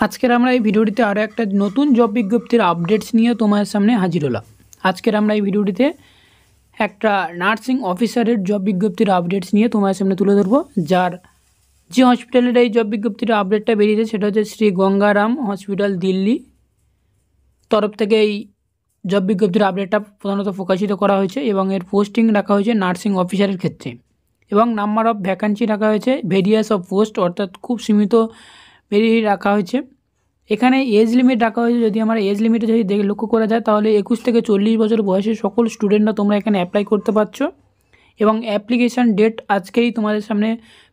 আজকের আমরা এই ভিডিওটিতে আরও একটা নতুন জব বিজ্ঞপ্তির আপডেটস নিয়ে তোমার সামনে হাজির হলাম। আজকের আমরা এই ভিডিওটিতে একটা নার্সিং অফিসারের জব বিজ্ঞপ্তির আপডেটস নিয়ে তোমার সামনে তুলে ধরবো। যার যে হসপিটালের এই জব বিজ্ঞপ্তির আপডেটটা বেরিয়েছে সেটা হচ্ছে শ্রী গঙ্গারাম হসপিটাল দিল্লি তরফ থেকে এই জব বিজ্ঞপ্তির আপডেটটা প্রধানত প্রকাশিত করা হয়েছে এবং এর পোস্টিং রাখা হয়েছে নার্সিং অফিসারের ক্ষেত্রে এবং নাম্বার অফ ভ্যাকান্সি রাখা হয়েছে ভেরিয়াস অফ পোস্ট, অর্থাৎ খুব সীমিত বেরিয়ে রাখা হয়েছে। এখানে এজ লিমিট রাখা হয়েছে, যদি আমরা এজ লিমিটে যদি লক্ষ্য করা যায় তাহলে 21 থেকে 40 বছর বয়সী সকল স্টুডেন্টরা তোমরা এখানে অ্যাপ্লাই করতে পারছো এবং অ্যাপ্লিকেশান ডেট আজকেই তোমাদের সামনে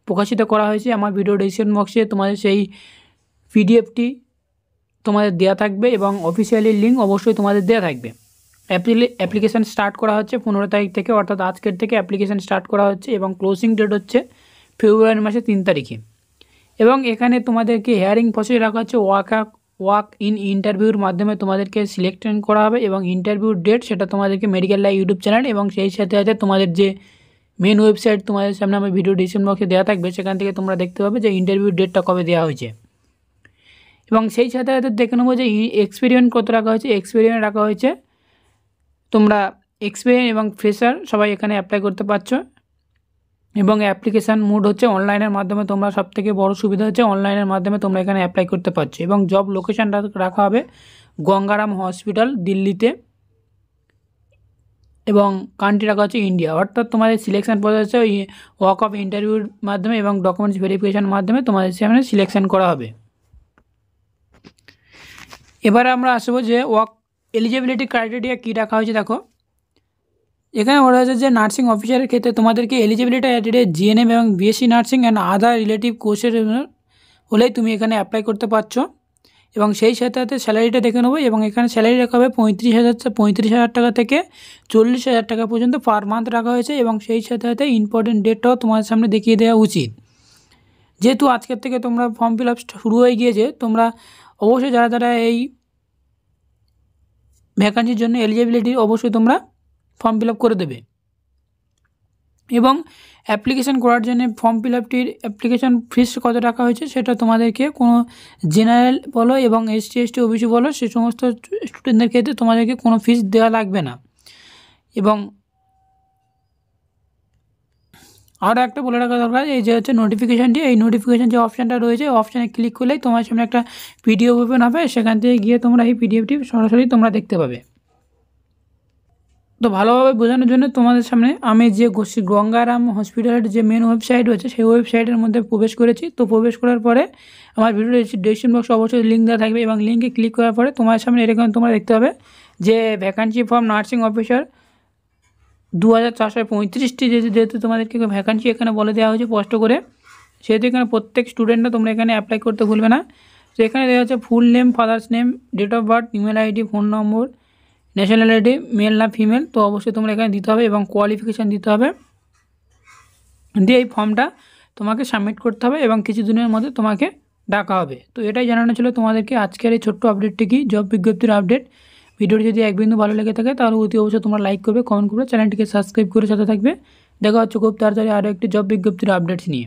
প্রকাশিত করা হয়েছে। আমার ভিডিও ডেসক্রিপশন বক্সে তোমাদের সেই পিডিএফটি তোমাদের দেওয়া থাকবে এবং অফিসিয়ালি লিঙ্ক অবশ্যই তোমাদের দেওয়া থাকবে। অ্যাপ্লিকেশান স্টার্ট করা হচ্ছে 15 তারিখ থেকে, অর্থাৎ আজকের থেকে অ্যাপ্লিকেশান স্টার্ট করা হচ্ছে এবং ক্লোজিং ডেট হচ্ছে ফেব্রুয়ারি মাসের 3 তারিখে। এবং এখানে তোমাদেরকে হেয়ারিং প্রসেস রাখা হচ্ছে ওয়াক ইন ইন্টারভিউর মাধ্যমে তোমাদেরকে সিলেকশন করা হবে এবং ইন্টারভিউর ডেট সেটা তোমাদেরকে মেডিকেল লাইভ ইউটিউব চ্যানেল এবং সেই সাথে সাথে তোমাদের যে মেন ওয়েবসাইট তোমাদের সামনে আমার ভিডিও ডিসক্রিপশন বক্সে দেওয়া থাকবে, সেখান থেকে তোমরা দেখতে পাবে যে ইন্টারভিউর ডেটটা কবে দেওয়া হয়েছে। এবং সেই সাথে সাথে দেখে নেবো যে এক্সপিরিয়েন্স কত রাখা হয়েছে। এক্সপিরিয়েন্স রাখা হয়েছে, তোমরা এক্সপিরিয়েন্স এবং ফ্রেশার সবাই এখানে অ্যাপ্লাই করতে পারছো এবং অ্যাপ্লিকেশান মোড হচ্ছে অনলাইনের মাধ্যমে। তোমরা সবথেকে বড় সুবিধা হচ্ছে অনলাইনের মাধ্যমে তোমরা এখানে অ্যাপ্লাই করতে পারছো এবং জব লোকেশানটা রাখা হবে গঙ্গারাম হসপিটাল দিল্লিতে এবং কান্ট্রি রাখা হচ্ছে ইন্ডিয়া। অর্থাৎ তোমাদের সিলেকশান প্রসেস হচ্ছে ওই ওয়াক অফ ইন্টারভিউর মাধ্যমে এবং ডকুমেন্টস ভেরিফিকেশানের মাধ্যমে তোমাদের সামনে সিলেকশান করা হবে। এবারে আমরা আসবো যে ওয়াক এলিজিবিলিটি ক্রাইটেরিয়া কী রাখা হয়েছে। দেখো এখানে বলা হয়েছে যে নার্সিং অফিসারের ক্ষেত্রে তোমাদেরকে এলিজিবিলিটি ক্রাইটেরিয়া জিএনএম এবং BSc nursing and other relative কোর্সের হলেই তুমি এখানে অ্যাপ্লাই করতে পারছো এবং সেই সাথে সাথে স্যালারিটা দেখে নেবো এবং এখানে স্যালারি রাখা হবে 35,000 টাকা থেকে 40,000 টাকা পর্যন্ত পার মান্থ রাখা হয়েছে এবং সেই সাথে সাথে ইম্পর্টেন্ট ডেটটাও তোমার সামনে দেখিয়ে দেওয়া উচিত। যেহেতু আজকের থেকে তোমরা ফর্ম ফিল আপ শুরু হয়ে গিয়েছে, তোমরা অবশ্যই যারা এই ভ্যাকান্সির জন্য এলিজিবিলিটি অবশ্যই তোমরা ফর্ম ফিল আপ করে দেবে এবং অ্যাপ্লিকেশান করার জন্য ফর্ম ফিল আপটির অ্যাপ্লিকেশান ফিস কত টাকা হয়েছে সেটা তোমাদেরকে কোনো জেনারেল বলো এবং এসটি ওবিসি বলো সে সমস্ত স্টুডেন্টদের ক্ষেত্রে তোমাদেরকে কোনো ফিস দেওয়া লাগবে না। এবং আরও একটা বলে রাখা দরকার, এই যে হচ্ছে নোটিফিকেশানটি, এই নোটিফিকেশান যে অপশানটা রয়েছে অপশানে ক্লিক করলেই তোমার সামনে একটা পিডিএফ ওপেন হবে, সেখান থেকে গিয়ে তোমরা এই পিডিএফটি সরাসরি তোমরা দেখতে পাবে। তো ভালোভাবে বোঝানোর জন্য তোমাদের সামনে আমি যে গঙ্গারাম হসপিটালের যে মেন ওয়েবসাইট রয়েছে সেই ওয়েবসাইটের মধ্যে প্রবেশ করেছি। তো প্রবেশ করার পরে আমার ভিডিও ডিসক্রিপশন বক্সে অবশ্যই লিঙ্ক দেওয়া থাকবে এবং লিঙ্কে ক্লিক করার পরে তোমার সামনে এরকম তোমরা দেখতে পাবে যে ভ্যাকান্সি ফর্ম নার্সিং অফিসার 2435টি যেহেতু তোমাদেরকে ভ্যাকান্সি এখানে বলে দেওয়া হয়েছে স্পষ্ট করে, সেহেতু এখানে প্রত্যেক স্টুডেন্টরা তোমরা এখানে অ্যাপ্লাই করতে ভুলবে না। তো এখানে দেওয়া হচ্ছে full name, father's name, date of birth, email ID, phone number, nationality male না ফিমেল, তো অবশ্যই তোমরা এখানে দিতে হবে এবং কোয়ালিফিকেশান দিতে হবে, দিয়ে এই ফর্মটা তোমাকে সাবমিট করতে হবে এবং কিছু দিনের মধ্যে তোমাকে ডাকা হবে। তো এটাই জানানো ছিল তোমাদেরকে আজকের এই ছোট্ট আপডেটটি কি জব বিজ্ঞপ্তির আপডেট। ভিডিওটি যদি এক বিন্দু ভালো লেগে থাকে তাহলে অতি অবশ্যই তোমরা লাইক করবে, কমেন্ট করবে, চ্যানেলটিকে সাবস্ক্রাইব করে সাথে থাকবে। দেখা হচ্ছে খুব তাড়াতাড়ি আরও একটি জব বিজ্ঞপ্তির আপডেটস নিয়ে।